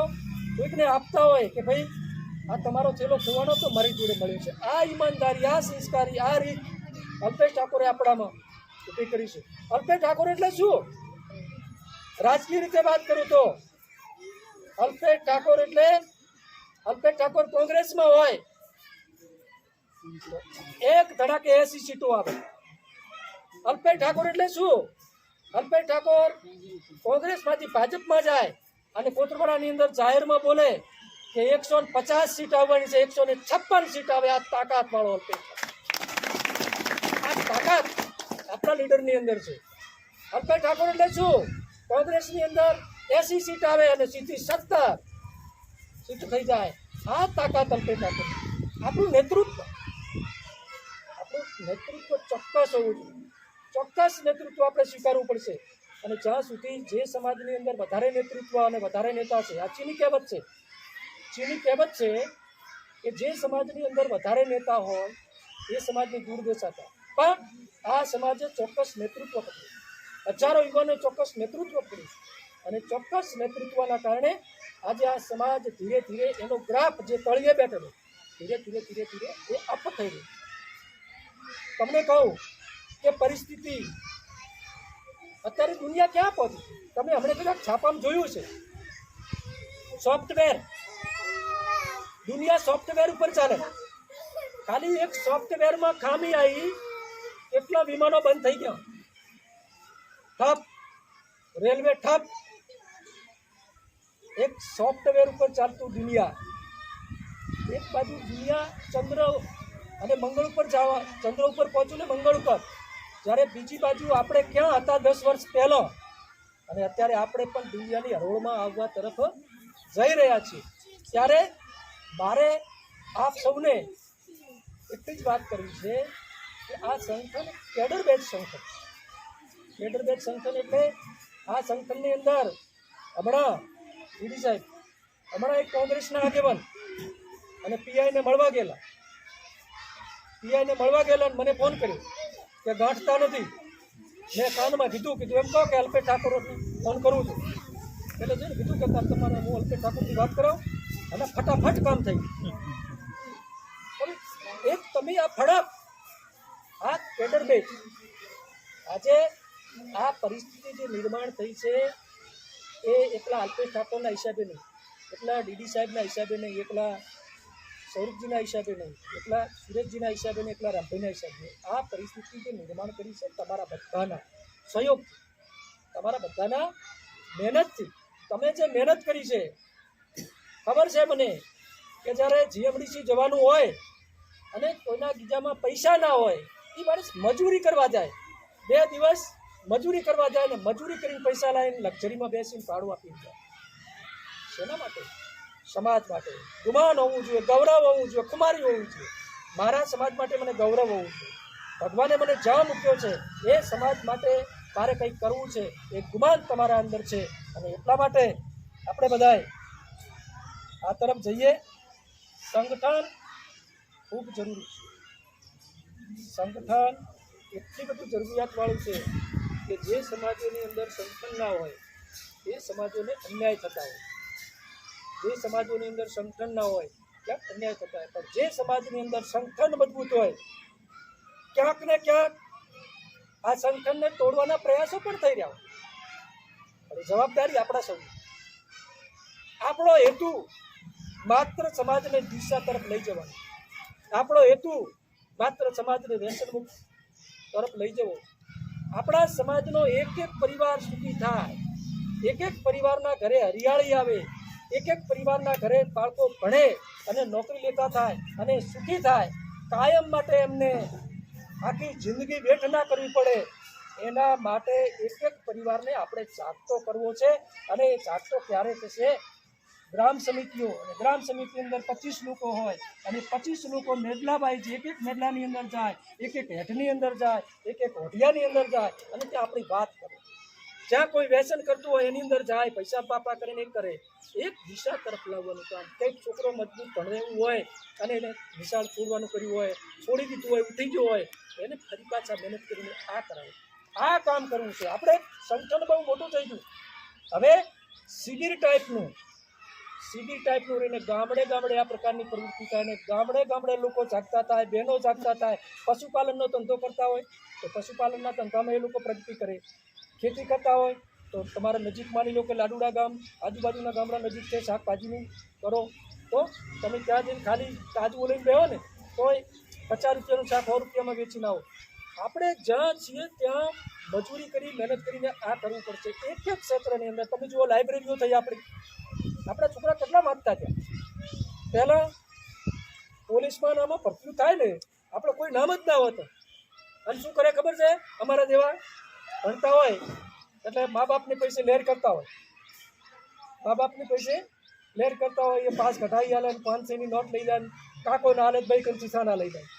કોઈકને આપતા હોય કે ભાઈ આ તમારો થેલો ખોવાનો તો મારી જોડે મળ્યો છે. આ ઈમાનદારી, આ સંસ્કારી, આ રીત અલ્પેશ ઠાકોરે આપણામાં ઊભી કરી છે. અલ્પેશ ઠાકોર એટલે શું? રાજકીય રીતે વાત કરું તો અલ્પેશ ઠાકોર એટલે અલ્પેશ ઠાકોર કોંગ્રેસમાં હોય એક ધડાકે 80 સીટો આવે. અલ્પેશ ઠાકોર એટલે શું? અલ્પેશ ઠાકોર કોંગ્રેસમાંથી ભાજપમાં જાય અને કોતરવાડાની અંદર જાહેરમાં બોલે કે 150 સીટ આવવાની છે, 156 સીટ આવે. આ તાકાત વાળો અલ્પેશ ઠાકોર. આ તાકાત આપણા લીડરની અંદર છે. અલ્પેશ ઠાકોર એટલે શું? કોંગ્રેસની અંદર 80 સીટ આવે અને સીધી 70 સીટ થઈ જાય. આ તાકાત અલ્પેશ ઠાકોર. આપણું નેતૃત્વ ચોક્કસ હોવું જોઈએ. ચોક્કસ નેતૃત્વ આપણે સ્વીકારવું પડશે. અને જ્યાં સુધી જે સમાજની અંદર વધારે નેતૃત્વ અને વધારે નેતા છે, આ ચીની કહેવત છે કે જે સમાજની અંદર વધારે નેતા હોય એ સમાજની દુર્દશા થાય. પણ આ સમાજે ચોક્કસ નેતૃત્વ કર્યું, હજારો યુવાનોએ ચોક્કસ નેતૃત્વ કર્યું અને ચોક્કસ નેતૃત્વના કારણે આજે આ સમાજ ધીરે ધીરે એનો ગ્રાફ જે તળિયે બેઠેલો ધીરે ધીરે એ અપ થઈ રહ્યો. તમને કહું કે પરિસ્થિતિ અત્યારે દુનિયા ક્યાં પહોંચી. તમે હમણાં કદાચ છાપામાં જોયું છે, સોફ્ટવેર, દુનિયા સોફ્ટવેર ઉપર ચાલે. ખાલી એક સોફ્ટવેરમાં ખામી આવી, કેટલા વિમાનો બંધ થઈ ગયા, ઠપ, રેલવે ઠપ. એક સોફ્ટવેર ઉપર ચાલતું દુનિયા. એક બાજુ દુનિયા ચંદ્ર અને મંગળ ઉપર જવા, ચંદ્ર ઉપર પહોંચ્યું ને મંગળ ઉપર, જ્યારે બીજી બાજુ આપણે ક્યાં હતા 10 વર્ષ પહેલાં, અને અત્યારે આપણે પણ દુનિયાની હરોળમાં આવવા તરફ જઈ રહ્યા છીએ. ત્યારે મારે આપ સૌને એટલી જ વાત કરવી છે કે આ સંગઠન કેડર બેચ સંગઠન. કેડર બેચ સંગઠન એટલે આ સંગઠનની અંદર હમણાં ડીડી સાહેબ, હમણાં એક કોંગ્રેસના આગેવાન અને પીઆઈને મળવા ગયેલા અને મને ફોન કર્યો કે ગાંઠતા નથી. મેં કાનમાં કીધું એમ કહો કે અલ્પેશ ઠાકોર ફોન કરું છું. એટલે છે ને કીધું કે તમારે હું અલ્પેશ ઠાકોરથી વાત કરાવું અને ફટાફટ કામ થઈ ગયું. એક તમે આ ફડક, આ કેડર બેચ, આજે આ પરિસ્થિતિ જે નિર્માણ થઈ છે એ એકલા અલ્પેશ ઠાકોરના હિસાબે નહીં, એકલા ડીડી સાહેબના હિસાબે નહીં, એકલા સૌરભજીના હિસાબે નહીં, એકલા સુરેશજીના હિસાબે નહીં, એકલા રામભાઈના હિસાબે. આ પરિસ્થિતિ જે નિર્માણ કરી છે તમારા બધાના સહયોગથી, તમારા બધાના મહેનતથી. તમે જે મહેનત કરી છે ખબર છે મને કે જ્યારે GMDC જવાનું હોય અને કોઈના ગીજામાં પૈસા ના હોય, એ માણસ મજૂરી કરવા જાય, 2 દિવસ મજૂરી કરવા જાય ને મજૂરી કરીને પૈસા લાવીને લક્ઝરીમાં બેસીને ભાડું આપીને જાય. શેના માટે? સમાજ માટે. ગુમાન હોવું જોઈએ, ગૌરવ હોવું જોઈએ, કુમારી હોવું જોઈએ. મારા સમાજ માટે મને ગૌરવ હોવું જોઈએ. ભગવાને મને જ્યાં મૂક્યો છે એ સમાજ માટે મારે કંઈક કરવું છે, એ ગુમાન તમારા અંદર છે. અને એટલા માટે આપણે બધાએ આ તરફ જઈએ. સંગઠન ખૂબ જરૂરી છે. સંગઠન એટલી બધું જરૂરિયાતવાળું છે કે જે સમાજોની અંદર સંગઠન ના હોય એ સમાજોને અન્યાય થતા હોય. જે સમાજોની અંદર સંગઠન ના હોય ત્યાં અન્યાય થતા હોય. પણ જે સમાજની અંદર સંગઠન મજબૂત હોય ક્યાંક ને ક્યાંક આ સંગઠનને તોડવાના પ્રયાસો પણ થઈ રહ્યા હોય. અને જવાબદારી આપણા સૌની. આપણો હેતુ માત્ર સમાજને દિશા તરફ લઈ જવાનો. આપણો હેતુ માત્ર સમાજને વ્યસન મુક્ત તરફ લઈ જવો. આપણા સમાજનો એક એક પરિવાર સુખી થાય, એક એક પરિવારના ઘરે હરિયાળી આવે, એક એક પરિવારના ઘરે બાળકો ભણે અને નોકરી લેતા થાય અને સુખી થાય, કાયમ માટે એમને આખી જિંદગી વેઠ ના કરવી પડે, એના માટે એક એક પરિવારને આપણે જાગતો કરવો છે. અને એ જાગતો ક્યારે થશે? ગ્રામ સમિતિઓ, અને ગ્રામ સમિતિ અંદર 25 લોકો હોય અને 25 લોકો મેદલાબાઈ જે એક એક મેદલાની અંદર જાય, એક એક હેઠની અંદર જાય, એક એક હોટિયાની અંદર જાય અને ત્યાં આપણી વાત કરે. જ્યાં કોઈ વ્યસન કરતું હોય એની અંદર જાય, પૈસા પાપા કરીને એ કરે. એક દિશા તરફ લાવવાનું કામ. કંઈક છોકરો મજબૂત ભણે એવું હોય અને એને નિશાળ છોડવાનું કર્યું હોય, છોડી દીધું હોય, ઉઠી ગયો હોય, એને ફરી પાછા મહેનત કરીને આ કરાવે. આ કામ કરવું છે. આપણે સંગઠન બહુ મોટું થઈ ગયું. હવે શિબિર ટાઈપનું રહીને ગામડે ગામડે આ પ્રકારની પ્રવૃત્તિ થાય ને ગામડે ગામડે લોકો જાગતા થાય, બહેનો જાગતા થાય. પશુપાલનનો ધંધો કરતા હોય તો પશુપાલનના ધંધામાં એ લોકો પ્રગતિ કરે. ખેતી કરતા હોય તો તમારા નજીક માની લો કે લાડુડા ગામ, આજુબાજુના ગામડા નજીક છે, શાકભાજીનું કરો તો તમે ત્યાં જઈને ખાલી તાજું લઈને બેહો ને તોય 50 રૂપિયાનું શાક 100 રૂપિયામાં વેચીને આવો. આપણે જ્યાં છીએ ત્યાં મજૂરી કરી, મહેનત કરીને આ કરવું પડશે. એક એક ક્ષેત્રની અંદર તમે જુઓ, લાઇબ્રેરીઓ થઈ આપણા છોકરા કેટલા વાંચતા ત્યાં. પહેલાં પોલીસમાં આમાં ભરતી થાય ને આપણે કોઈ નામ જ ના હોત. અને શું કરે ખબર છે? અમારા જેવા ભણતા હોય એટલે મા બાપની પૈસે લહેર કરતા હોય, એ પાસ કઢાઈ આલે, 500ની નોટ લઈ જાય, કાકો ના હાલત ભાઈ કંચીસા ના લઈ જાય.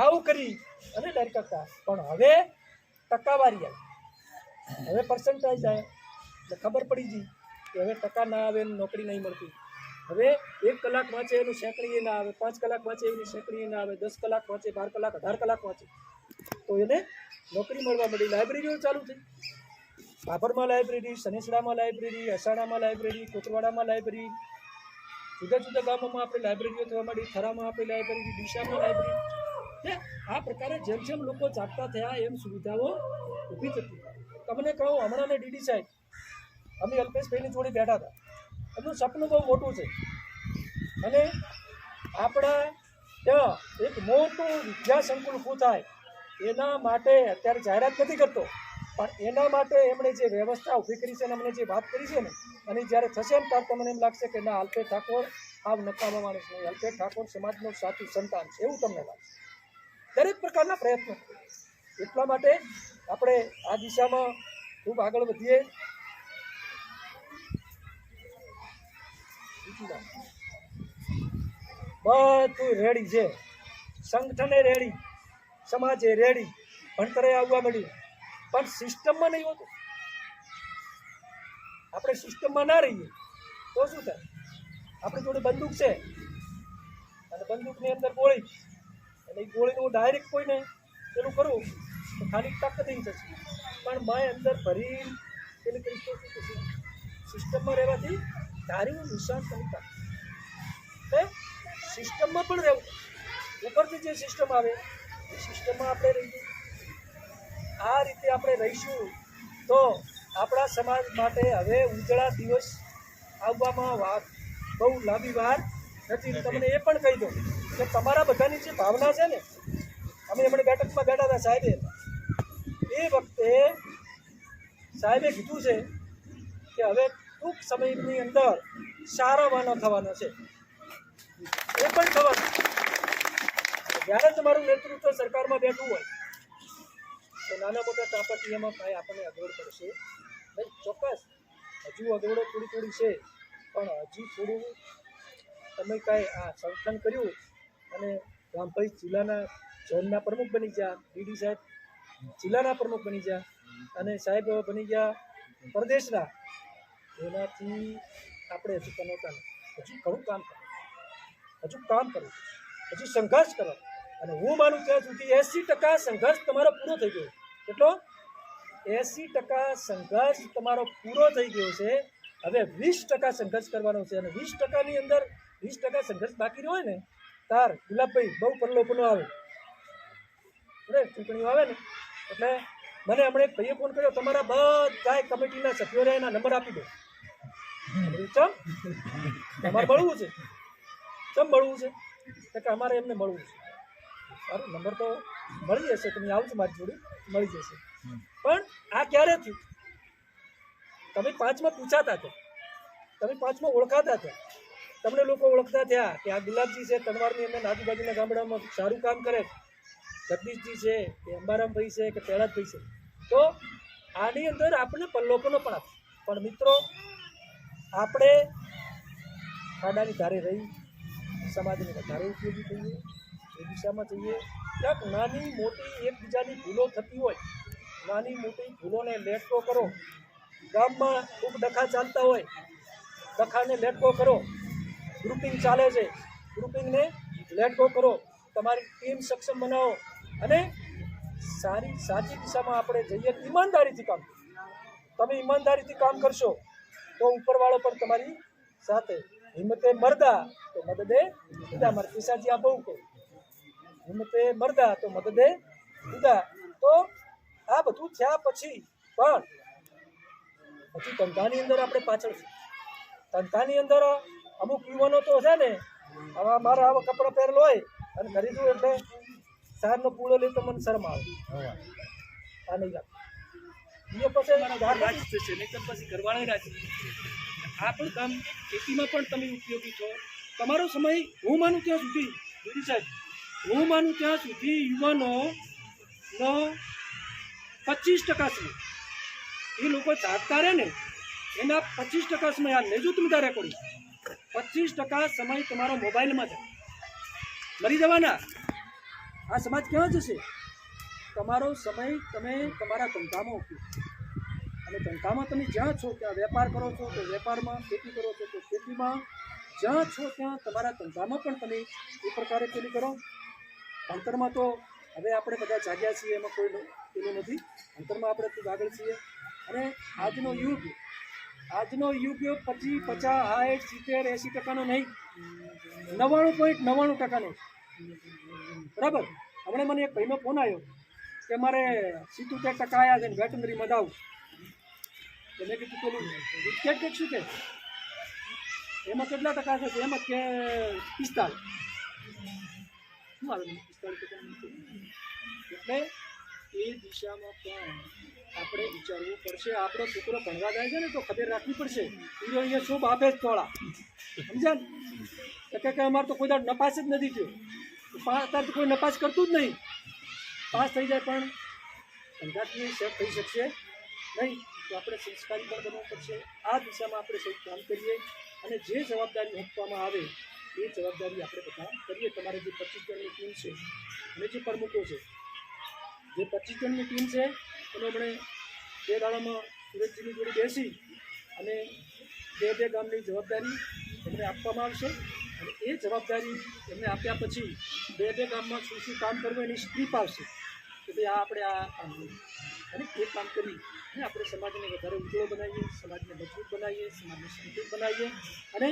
આવું કરી અને લહેર કરતા. પણ હવે ટકાવારી આવી, હવે પર્સન્ટાઇજ આવે એટલે ખબર પડી ગઈ કે હવે ટકા ના આવે, નોકરી નહીં મળતી. હવે 1 કલાક વાંચે એનું સેંકડીએ ના આવે, 5 કલાક વાંચે એની સેંકડીએ ના આવે, 10 કલાક વાંચે, 12 કલાક, 18 કલાક વાંચે તો એને નોકરી મળવા મળી. લાઇબ્રેરીઓ ચાલુ થઈ. ભાભરમાં લાઇબ્રેરી, સનેસડામાં લાઇબ્રેરી, અસાણામાં લાઇબ્રેરી, કોતરવાડામાં લાઇબ્રેરી, જુદા જુદા ગામોમાં આપણે લાઇબ્રેરીઓ થવા માંડી. થરામાં આપણી લાઇબ્રેરી, ડીસામાં લાઇબ્રેરી. આ પ્રકારે જેમ જેમ લોકો જાગતા થયા એમ સુવિધાઓ ઊભી થતી. તમને કહું, હમણાં ડીડી સાહેબ અમે અલ્પેશભાઈની જોડે બેઠા હતા. એમનું સપનું બહુ મોટું છે અને આપણા ત્યાં એક મોટું વિદ્યા સંકુલ ઊભું થાય એના માટે અત્યારે જાહેરાત નથી કરતો, પણ એના માટે એમણે જે વ્યવસ્થા ઊભી કરી છે અને અમને જે વાત કરી છે ને, અને જ્યારે થશે ને ત્યારે તમને એમ લાગશે કે ના, અલ્પેશ ઠાકોર આવ નકામા માણસ નહીં, અલ્પેશ ઠાકોર સમાજનું સાચું સંતાન છે એવું તમને લાગશે. દરેક પ્રકારના પ્રયત્નો. એટલા માટે આપણે આ દિશામાં ખૂબ આગળ વધીએ. બધું રેડી છે, સંગઠને રેડી, સમાજે રેડી, ભણતરે આવવા મળ્યું, પણ સિસ્ટમમાં નહીં હોતું. આપણે સિસ્ટમમાં ના રહીએ તો શું થાય? આપણી જોડે બંદૂક છે અને બંદૂકની અંદર ગોળી, અને એ ગોળીનું હું ડાયરેક્ટ કોઈને પેલું કરું તો ખાલી ટક દઈ જશે, પણ મેં અંદર ભરી પેલી કરીશ તો શું થશે? સિસ્ટમમાં રહેવાથી ધાર્યું નિશાન નહીં થાય. સિસ્ટમમાં પણ રહેવું, ઉપરથી જે સિસ્ટમ આવે એ સિસ્ટમમાં આપણે રહીશું. આ રીતે આપણે રહીશું તો આપણા સમાજ માટે હવે ઉજળા દિવસ આવવામાં વાત બહુ લાંબી વાર નથી. તમને એ પણ કહી દઉં કે તમારા બધાની જે ભાવના છે ને, અમે હમણાં બેઠકમાં બેઠા હતા સાહેબે, એ વખતે સાહેબે કીધું છે કે હવે ટૂંક સમયની અંદર સારાવાનો થવાનો છે. એ પણ થવાનું. જ્યારે તમારું નેતૃત્વ સરકારમાં બેઠું હોય તો નાના મોટા ચાપટીયામાં કાંઈ આપણને અગવડ પડશે નહીં. ચોક્કસ હજુ અગવડો થોડી છે, પણ હજી થોડું તમે કાંઈ આ સંગઠન કર્યું અને રામભાઈ જિલ્લાના ઝોનના પ્રમુખ બની ગયા, ડીડી સાહેબ જિલ્લાના પ્રમુખ બની ગયા અને સાહેબ બની ગયા પ્રદેશના. એનાથી આપણે હજુ કનોતા નથી. હજુ ઘણું કામ કરવું, પછી સંઘર્ષ કરો. અને હું માનું ત્યાં સુધી 80% સંઘર્ષ તમારો પૂરો થઈ ગયો. કેટલો? 80% સંઘર્ષ તમારો પૂરો થઈ ગયો છે. હવે 20% સંઘર્ષ કરવાનો છે. અને 20%ની અંદર 20% સંઘર્ષ બાકી રહ્યો હોય ને તાર ગુલાબભાઈ બહુ પરલોપનો આવે બરાબર, ચૂંટણીઓ આવે ને એટલે મને હમણાં એક ભાઈએ ફોન કર્યો, તમારા બધા કમિટીના સભ્યોને એના નંબર આપી દો. ચમ તમારે મળવું છે? ચમ મળવું છે? કે અમારે એમને મળવું છે. સારું, નંબર તો મળી જશે, તમે આવજો મારી જોડે, મળી જશે. પણ આ ક્યારે થયું? તમે 5માં પૂછાતા હતા, તમે 5માં ઓળખાતા હતા, તમને લોકો ઓળખતા થયા કે આ ગુલાબજી છે તનવારની અંદર આજુબાજુના ગામડામાં સારું કામ કરે, જગદીશજી છે કે અંબારામભાઈ છે કે પ્રહલાદભાઈ છે. તો આની અંદર આપણને પલ્લોપનો પણ આપે. પણ મિત્રો આપણે ખાડાની ધારે રહી સમાજને વધારે ઉપયોગી થઈએ, એ દિશામાં જઈએ. ક્યાંક નાની મોટી એકબીજાની ભૂલો થતી હોય, નાની મોટી ભૂલોને લેટકો કરો. ગામમાં ખૂબ ડખા ચાલતા હોય, ડખાને લેટકો કરો. ગ્રુપિંગ ચાલે છે, ગ્રુપિંગને લેટકો કરો. તમારી ટીમ સક્ષમ બનાવો અને સાચી દિશામાં આપણે જઈએ. ઈમાનદારીથી કામ કરો. તમે ઈમાનદારીથી કામ કરશો તો ઉપરવાળો પણ તમારી સાથે. હિંમતે મરદા તો મદદે ખુદા. મારા કિસાજી આ બહુ કહું, હિંમતે મરદા તો મદદે ખુદા. તો આ બધું થયા પછી પણ પછી ધંધાની અંદર આપણે પાછળ છે. ધંધાની અંદર અમુક યુવાનો તો છે ને, આવા મારા આવા કપડાં પહેરેલો હોય અને ખરીદવું એટલે સારનો પૂળો લે તો મને શરમ આવે. આ નહીં રાખે એ પછી જશે નહીં તો પછી ઘરવાળા રાખે. આ પણ કામ ખેતીમાં પણ તમે ઉપયોગી છો. તમારો સમય હું માનું ત્યાં સુધી દીદી સાહેબ, હું માનું ત્યાં સુધી યુવાનોનો 25% સમય એ લોકો જાગતા રહે ને એના 25% સમય આ લેજો તમે તારે રેકોર્ડિંગ. 25% સમય તમારો મોબાઈલમાં જાય, મરી જવાના. આ સમાજ ક્યાં જશે? તમારો સમય તમે તમારા ધંધામાં ઉપયોગ. અને ધંધામાં તમે જ્યાં છો ત્યાં વેપાર કરો છો તો વેપારમાં, ખેતી કરો છો તો ખેતીમાં, જ્યાં છો ત્યાં તમારા ધંધામાં પણ તમે એ પ્રકારે પેલી કરો. ભણતરમાં તો હવે આપણે બધા જાગ્યા છીએ, એમાં કોઈ પેલું નથી. ભણતરમાં આપણે ખૂબ આગળ છીએ. અને આજનો યુગ 25, 50, 60, 70, 80%નો નહીં, 99.99%નો. બરાબર. હમણાં મને એક ભાઈનો ફોન આવ્યો કે મારે 77% આવ્યા છે ને વેટનરીમાં જાઉં. તો મેં કીધું પેલું વિકેટ કે શું કે એમાં કેટલા ટકા છે? એમાં કે 45. શું આવે 45%? એટલે એ દિશામાં પણ આપણે વિચારવું પડશે. આપણો છોકરો ભણવા જાય છે ને તો ખબર રાખવી પડશે. હીરો અહીંયા શું આપે જ થોડા, સમજ્યા ને? કે અમારે તો કોઈ દાડ નપાસ જ નથી થયો. અત્યારે તો કોઈ નપાસ કરતું જ નહીં. પાસ થઈ જાય પણ ધંધાકીય સેટ થઈ શકશે નહીં. તો આપણે સંસ્કારી પણ બનવું પડશે. આ દિશામાં આપણે સૌ કામ કરીએ અને જે જવાબદારી આપવામાં આવે એ જવાબદારી આપણે બધા કરીએ. તમારે જે 25 જણની ટીમ છે અને જે પ્રમુખો છે, જે 25 જણની ટીમ છે એને આપણે 2 દાડામાં સુરતજીની જોડે બેસી અને 2 ગામની જવાબદારી એમને આપવામાં આવશે. અને એ જવાબદારી એમને આપ્યા પછી 2 ગામમાં શું કામ કરવું એની સ્ક્રિપ આવશે કે ભાઈ આ આપણે આ કામ કરીએ અને એ કામ કરી અને આપણે સમાજને વધારે ઉજળો બનાવીએ, સમાજને મજબૂત બનાવીએ, સમાજને સંતુલિત બનાવીએ અને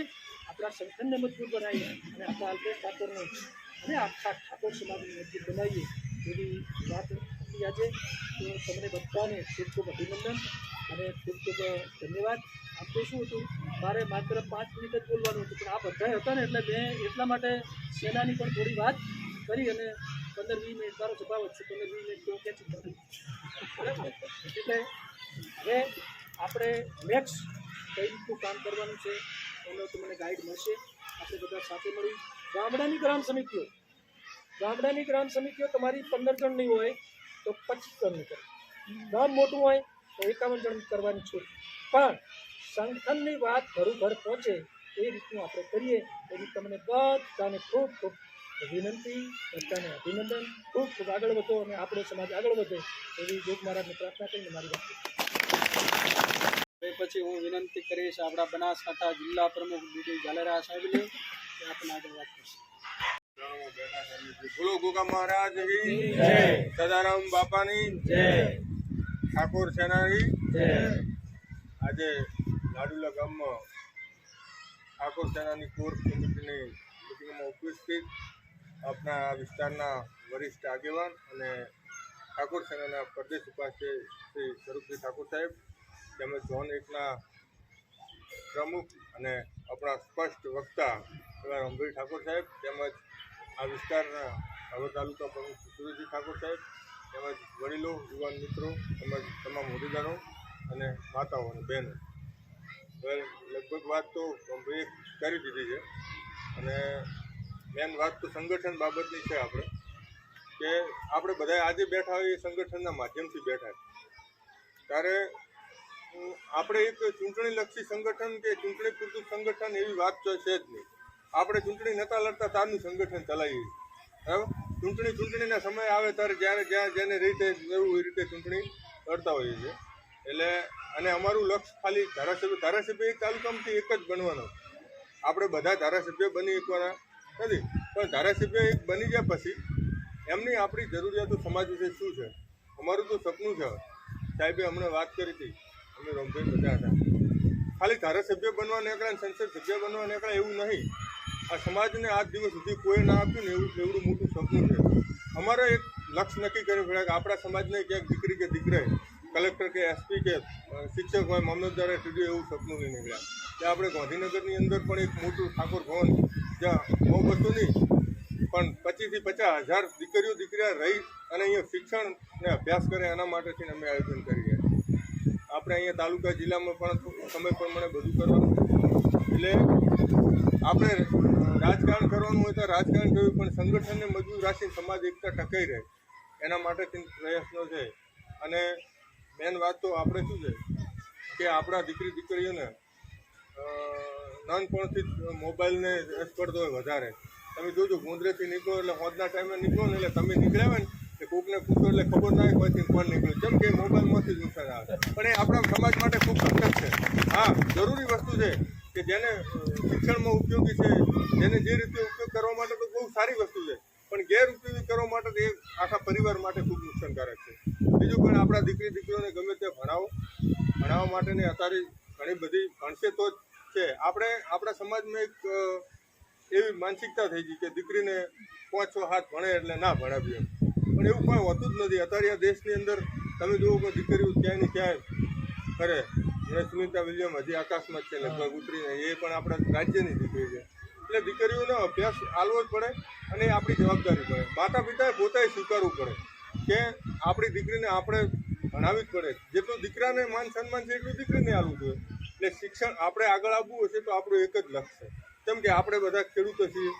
આપણા સંગઠનને મજબૂત બનાવીએ અને આપણા અલ્પેશ ઠાકોરને અને આખા ઠાકોર સમાજને મજબૂત બનાવીએ એવી વાત હતી આજે. તો તમને બધાને ખૂબ ખૂબ અભિનંદન અને ખૂબ ખૂબ ધન્યવાદ. આમ તો શું હતું, મારે માત્ર 5 મિનિટ જ બોલવાનું હતું, પણ આ બધા હતા ને એટલે મેં એટલા માટે સેનાની પણ થોડી વાત કરી અને 15-20 મિનિટ મારો સ્વભાવ જ છે, 15-20 મિનિટ તો ખેંચી નથી. એટલે હવે આપણે નેક્સ્ટ કઈ રીતનું કામ કરવાનું છે એનો તો મને ગાઈડ મળશે. આપણે બધા સાથે મળી ગામડાની ગ્રામ સમિતિઓ તમારી 15 જણની હોય તો 25 જણની કરો. ગામ મોટું હોય તો 51 જણ કરવાની છૂટ. પણ સંગઠનની વાત ઘર પહોંચે એ રીતનું આપણે કરીએ. એવી તમને બધાને ખૂબ ખૂબ વિનંતી, બધાને અભિનંદન. ખૂબ ખૂબ આગળ વધો અને આપણો સમાજ આગળ વધે એવી જોગ મહારાજને પ્રાર્થના કરીને મારી વાત.
પછી હું વિનંતી કરીશ આપણા બનાસકાંઠા જિલ્લા પ્રમુખ ડીડી ઝાલેરા સાહેબને કે આપણે આગળ વાત કરશે.
ચરણોમાં બેઠા છે. બોલો ગોગા મહારાજ કી જય, સદારામ બાપાની જય, ઠાકોર સેનાની જય. આજે લાડુલા ગામમાં ઠાકોર સેનાની કોર કમિટીની મિટિંગમાં ઉપસ્થિત આપણા આ વિસ્તારના વરિષ્ઠ આગેવાન અને ઠાકોર સેનાના પ્રદેશ ઉપાધ્યક્ષ શ્રી સ્વરૂપજી ઠાકોર સાહેબ તેમજ ઝોન 1ના પ્રમુખ અને આપણા સ્પષ્ટ વક્તા એવા રમભાઈ ઠાકોર સાહેબ તેમજ આ વિસ્તારના ભાવર તાલુકા પ્રમુખ સુરેશજી ઠાકોર સાહેબ તેમજ વડીલો, યુવાન મિત્રો તેમજ તમામ હોદ્દેદારો અને માતાઓ અને બહેનો. લગભગ વાત તો રમભાઈએ કરી દીધી છે અને મેન વાત તો સંગઠન બાબતની છે. આપણે બધા આજે બેઠા હોય એ સંગઠનના માધ્યમથી બેઠા છે. ત્યારે આપણે એક ચૂંટણીલક્ષી સંગઠન કે ચૂંટણી પૂરતું સંગઠન એવી વાત તો છે જ નહીં. આપણે ચૂંટણી નતા લડતા તારનું સંગઠન ચલાવીએ છીએ. બરાબર, ચૂંટણીના સમય આવે ત્યારે જ્યાં જેને રીતે એવું એ રીતે ચૂંટણી લડતા હોઈએ છીએ. એટલે અને અમારું લક્ષ્ય ખાલી ધારાસભ્ય એક તાલુકામાંથી એક જ બનવાનો. આપણે બધા ધારાસભ્ય બની એકવાના નથી, પણ ધારાસભ્ય એક બની ગયા પછી એમની આપણી જરૂરિયાતો સમાજ વિશે શું છે, અમારું તો સપનું છે. સાહેબે હમણાં વાત કરી હતી, અમે રમભાઈ બધા હતા, ખાલી ધારાસભ્ય બનવા નીકળ્યા અને સંસદ સભ્ય બનવા નીકળ્યા એવું નહીં. આ સમાજને આજ દિવસ સુધી કોઈ ના આપ્યું ને એવડું મોટું સપનું છે. અમારે એક લક્ષ્ય નક્કી કરવું પડે કે આપણા સમાજને ક્યાંક દીકરી કે દીકરાએ કલેક્ટર કે એસપી કે શિક્ષક હોય, મામલતદારે ટીડીઓ એવું સપનું નહીં નીકળ્યા. ત્યાં આપણે ગાંધીનગરની અંદર પણ એક મોટું ઠાકોર ભવન જ્યાં 100-200 નહીં પણ 25 થી 50,000 દીકરીઓ રહી અને અહીંયા શિક્ષણ ને અભ્યાસ કરે એના માટેથી અમે આયોજન કરી રહ્યા છીએ. આપણે અહીંયા તાલુકા જિલ્લામાં પણ સમય પ્રમાણે બધું કરવાનું. એટલે આપણે રાજકારણ કરવાનું હોય તો રાજકારણ કરવું, પણ સંગઠનને મજબૂત રાખીને સમાજ એકતા ટકાઈ રહે એના માટેથી પ્રયત્નો છે. અને મેન વાત તો આપણે શું છે કે આપણા દીકરીઓને નાનપણથી જ મોબાઈલને સ્પર્ધો હોય વધારે. તમે જોજો, ગોંદરેથી નીકળો એટલે હોદના ટાઈમે નીકળો ને એટલે તમે નીકળ્યા હોય ને કે કોકને પૂછો એટલે ખબર ના હોય પછી કોણ નીકળ્યું, જેમ કે મોબાઈલમાંથી જ નુકસાન આવે. પણ એ આપણા સમાજ માટે ખૂબ ઘાતક છે. હા, જરૂરી વસ્તુ છે કે જેને શિક્ષણમાં ઉપયોગી છે, જેને જે રીતે ઉપયોગ કરવા માટે તો બહુ સારી વસ્તુ છે, પણ ગેરઉપયોગી કરવા માટે તો એ આખા પરિવાર માટે ખૂબ નુકસાનકારક છે. બીજું પણ આપણા દીકરીઓને ગમે તે ભણાવવા માટેની અત્યારે ઘણી બધી ભણશે તો જ છે. આપણા સમાજમાં એક એવી માનસિકતા થઈ ગઈ કે દીકરીને 5-6 હાથ ભણે એટલે ના ભણાવીએ, પણ એવું કોઈ હોતું જ નથી. અત્યારે આ દેશની અંદર તમે જુઓ કે દીકરીઓ ક્યાંય ને ક્યાંય કરે. સુનિતા વિલિયમ હજી આકાશમાં જ છે, લગભગ ઉતરીને, એ પણ આપણા રાજ્યની દીકરી છે. એટલે દીકરીઓનો અભ્યાસ આલવો જ પડે અને એ આપણી જવાબદારી પડે. માતા પિતાએ પોતે સ્વીકારવું પડે કે આપણી દીકરીને આપણે ભણાવવી જ પડે. જેટલું દીકરાને માન સન્માન છે એટલું દીકરીને આલવું જોઈએ. એટલે શિક્ષણ આપણે આગળ આવવું હશે તો આપણું એક જ લક્ષ્ય છે. કેમ કે આપણે બધા ખેડૂતો છીએ,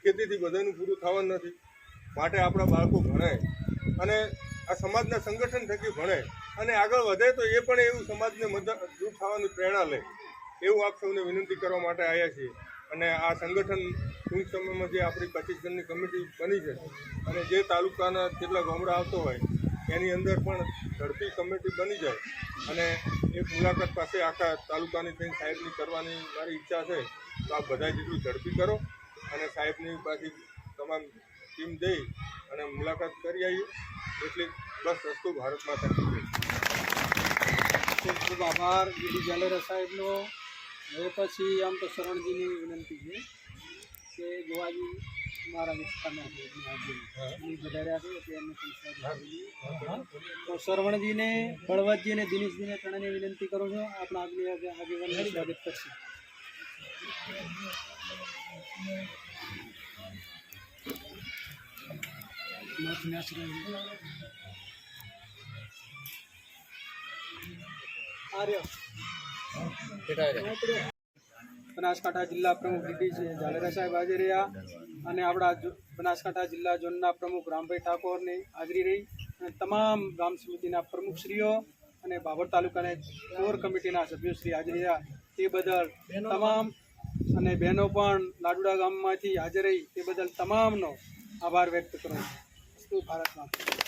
ખેતીથી બધાનું પૂરું થવાનું નથી. માટે આપણા બાળકો ભણે અને આ સમાજના સંગઠન થકી ભણે અને આગળ વધે તો એ પણ એવું સમાજને મદદરૂપ થવાની પ્રેરણા લે. એવું આપ સૌને વિનંતી કરવા માટે આવ્યા છીએ. અને આ સંગઠન ટૂંક સમયમાં જે આપણી 25 જણની કમિટી બની છે અને જે તાલુકાના જેટલા ગામડા આવતો હોય એની અંદર પણ ઝડપી કમિટી બની જાય અને એક મુલાકાત પાસે આખા તાલુકાની થઈને સાહેબની કરવાની મારી ઈચ્છા છે. તો આપ બધા જેટલું ઝડપી કરો અને સાહેબની પાછી તમામ ટીમ જઈ અને મુલાકાત કરી આવીએ. એટલી બસ વસ્તુ ભારત માતા કી જય.
ખૂબ ખૂબ આભાર ડીડી જાલેરા સાહેબનો. હવે પછી આમ તો શરણજીની વિનંતી છે કે ગોવાજી મારા વિસ્તારના વધાર્યા છે એટલે એમને પણ તો શરવણજીને, બળવંતજી અને દિનેશજીને ત્રણેયને વિનંતી કરું છું આપણા આગેવાનને સ્વાગત કરશે. બનાસકાંઠા જિલ્લા પ્રમુખ ડીડી જાલેરા સાહેબ હાજર રહ્યા અને આપણા બનાસકાંઠા જિલ્લા ઝોનના પ્રમુખ રામભાઈ ઠાકોરની હાજરી રહી અને તમામ ગામ સમિતિના પ્રમુખશ્રીઓ અને ભાભર તાલુકાના કોર કમિટીના સભ્યોશ્રી હાજર રહ્યા. તે બદલ તમામ અને બહેનો પણ લાડુડા ગામમાંથી હાજર રહી તે બદલ તમામનો આભાર વ્યક્ત કરું છું. ભારત માતા.